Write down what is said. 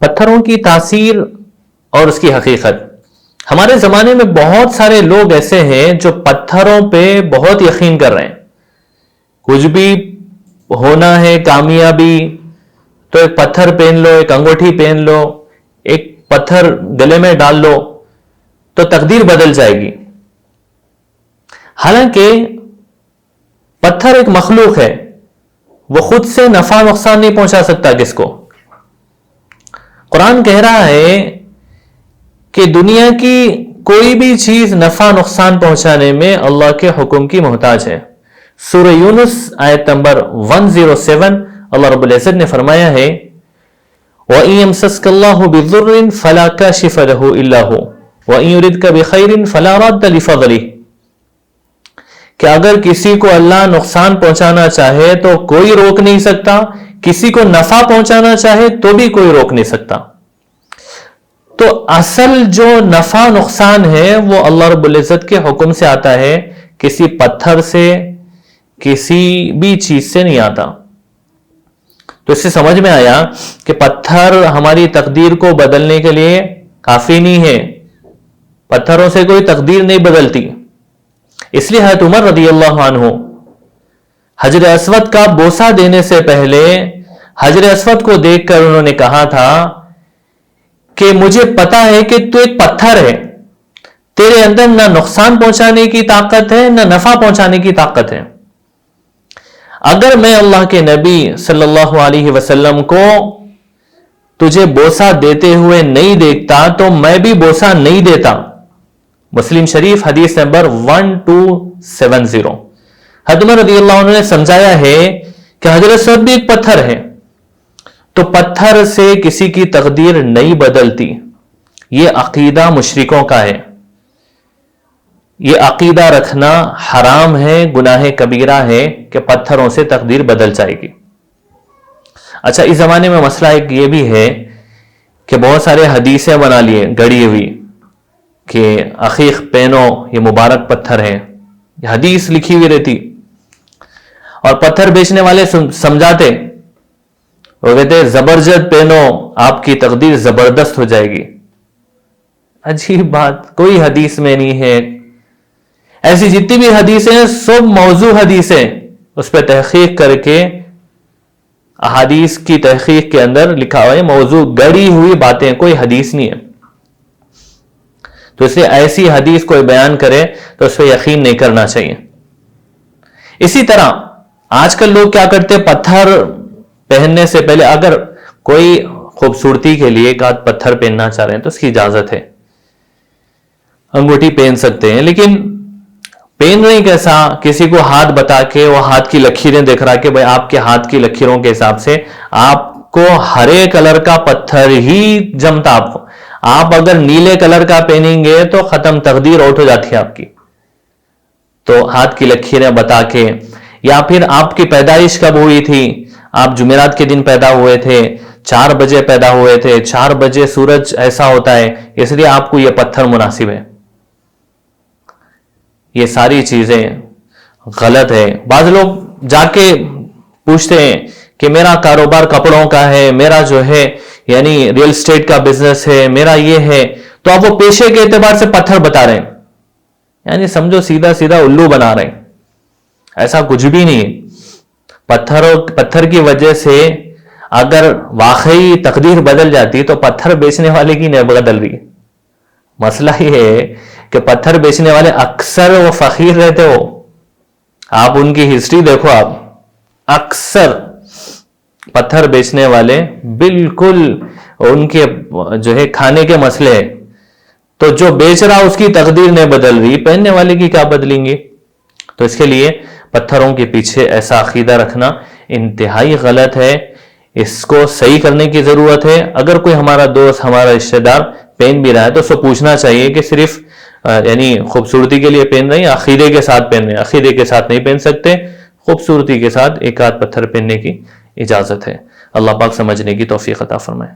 پتھروں کی تاثیر اور اس کی حقیقت. ہمارے زمانے میں بہت سارے لوگ ایسے ہیں جو پتھروں پہ بہت یقین کر رہے ہیں. کچھ بھی ہونا ہے کامیابی تو ایک پتھر پہن لو, ایک انگوٹھی پہن لو, ایک پتھر گلے میں ڈال لو تو تقدیر بدل جائے گی. حالانکہ پتھر ایک مخلوق ہے, وہ خود سے نفع نقصان نہیں پہنچا سکتا کس کو. قرآن کہہ رہا ہے کہ دنیا کی کوئی بھی چیز نفع نقصان پہنچانے میں اللہ کے حکم کی محتاج ہے. سورہ یونس آیت نمبر 107 اللہ رب العزت نے فرمایا ہے وَإِن يَمْسَسْكَ اللَّهُ بِضُرٍّ فَلَا كَاشِفَ لَهُ إِلَّا هُوَ وَإِن يُرِدْكَ بِخَيْرٍ فَلَا رَادَّ لِفَضْلِهِ, کہ اگر کسی کو اللہ نقصان پہنچانا چاہے تو کوئی روک نہیں سکتا, کسی کو نفع پہنچانا چاہے تو بھی کوئی روک نہیں سکتا. تو اصل جو نفع نقصان ہے وہ اللہ رب العزت کے حکم سے آتا ہے, کسی پتھر سے کسی بھی چیز سے نہیں آتا. تو اس سے سمجھ میں آیا کہ پتھر ہماری تقدیر کو بدلنے کے لیے کافی نہیں ہے, پتھروں سے کوئی تقدیر نہیں بدلتی. اس لیے حضرت عمر رضی اللہ عنہ حجر اسود کا بوسہ دینے سے پہلے حجر اسود کو دیکھ کر انہوں نے کہا تھا کہ مجھے پتا ہے کہ تو ایک پتھر ہے, تیرے اندر نہ نقصان پہنچانے کی طاقت ہے نہ نفع پہنچانے کی طاقت ہے. اگر میں اللہ کے نبی صلی اللہ علیہ وسلم کو تجھے بوسہ دیتے ہوئے نہیں دیکھتا تو میں بھی بوسہ نہیں دیتا. مسلم شریف حدیث نمبر 1270. حضرت عمر رضی اللہ عنہ نے سمجھایا ہے کہ حجر اسود بھی ایک پتھر ہے, تو پتھر سے کسی کی تقدیر نہیں بدلتی. یہ عقیدہ مشرکوں کا ہے, یہ عقیدہ رکھنا حرام ہے, گناہ کبیرہ ہے کہ پتھروں سے تقدیر بدل جائے گی. اچھا, اس زمانے میں مسئلہ ایک یہ بھی ہے کہ بہت سارے حدیثیں بنا لیے گڑی ہوئی کہ عقیق پہنو یہ مبارک پتھر ہے, یہ حدیث لکھی ہوئی رہتی, اور پتھر بیچنے والے سمجھاتے, وہ کہتے زبرجد پہنو آپ کی تقدیر زبردست ہو جائے گی. عجیب بات, کوئی حدیث میں نہیں ہے. ایسی جتنی بھی حدیثیں ہیں سب موضوع حدیثیں, اس پہ تحقیق کر کے احادیث کی تحقیق کے اندر لکھا ہوا ہے موضوع, گڑی ہوئی باتیں, کوئی حدیث نہیں ہے. تو اس لیے ایسی حدیث کوئی بیان کرے تو اس پہ یقین نہیں کرنا چاہیے. اسی طرح آج کل لوگ کیا کرتے, پتھر پہننے سے پہلے اگر کوئی خوبصورتی کے لیے ایک آدھ پتھر پہننا چاہ رہے ہیں تو اس کی اجازت ہے, انگوٹھی پہن سکتے ہیں, لیکن پہن رہے کیسا, کسی کو ہاتھ بتا کے وہ ہاتھ کی لکیریں دیکھ رہا کہ بھائی آپ کے ہاتھ کی لکیروں کے حساب سے آپ کو ہرے کلر کا پتھر ہی جمتا. آپ اگر نیلے کلر کا پہنیں گے تو ختم, تقدیر آؤٹ ہو جاتی ہے آپ کی. تو ہاتھ کی لکیریں بتا کے, یا پھر آپ کی پیدائش کب ہوئی تھی, آپ جمعرات کے دن پیدا ہوئے تھے, 4 بجے پیدا ہوئے تھے, 4 بجے سورج ایسا ہوتا ہے اس لیے آپ کو یہ پتھر مناسب ہے. یہ ساری چیزیں غلط ہے. بعض لوگ جا کے پوچھتے ہیں کہ میرا کاروبار کپڑوں کا ہے, میرا جو ہے یعنی ریل اسٹیٹ کا بزنس ہے, میرا یہ ہے, تو آپ وہ پیشے کے اعتبار سے پتھر بتا رہے ہیں, یعنی سمجھو سیدھا سیدھا الو بنا رہے ہیں. ایسا کچھ بھی نہیں. پتھر کی وجہ سے اگر واقعی تقدیر بدل جاتی تو پتھر بیچنے والے کی نہیں بدل رہی. مسئلہ یہ ہے کہ پتھر بیچنے والے اکثر وہ فقیر رہتے ہو, آپ ان کی ہسٹری دیکھو, آپ اکثر پتھر بیچنے والے بالکل ان کے جو ہے کھانے کے مسئلے ہیں, تو جو بیچ رہا اس کی تقدیر نہیں بدل رہی, پہننے والے کی کیا بدلیں گے. تو اس کے لیے پتھروں کے پیچھے ایسا عقیدہ رکھنا انتہائی غلط ہے. اس کو صحیح کرنے کی ضرورت ہے. اگر کوئی ہمارا دوست, ہمارا رشتہ دار پہن بھی رہا ہے تو اس کو پوچھنا چاہیے کہ صرف یعنی خوبصورتی کے لیے پہن رہے ہیں, عقیدے کے ساتھ پہن رہے ہیں. عقیدے کے ساتھ نہیں پہن سکتے, خوبصورتی کے ساتھ ایک آدھ پتھر پہننے کی اجازت ہے. اللہ پاک سمجھنے کی توفیق عطا فرمائے.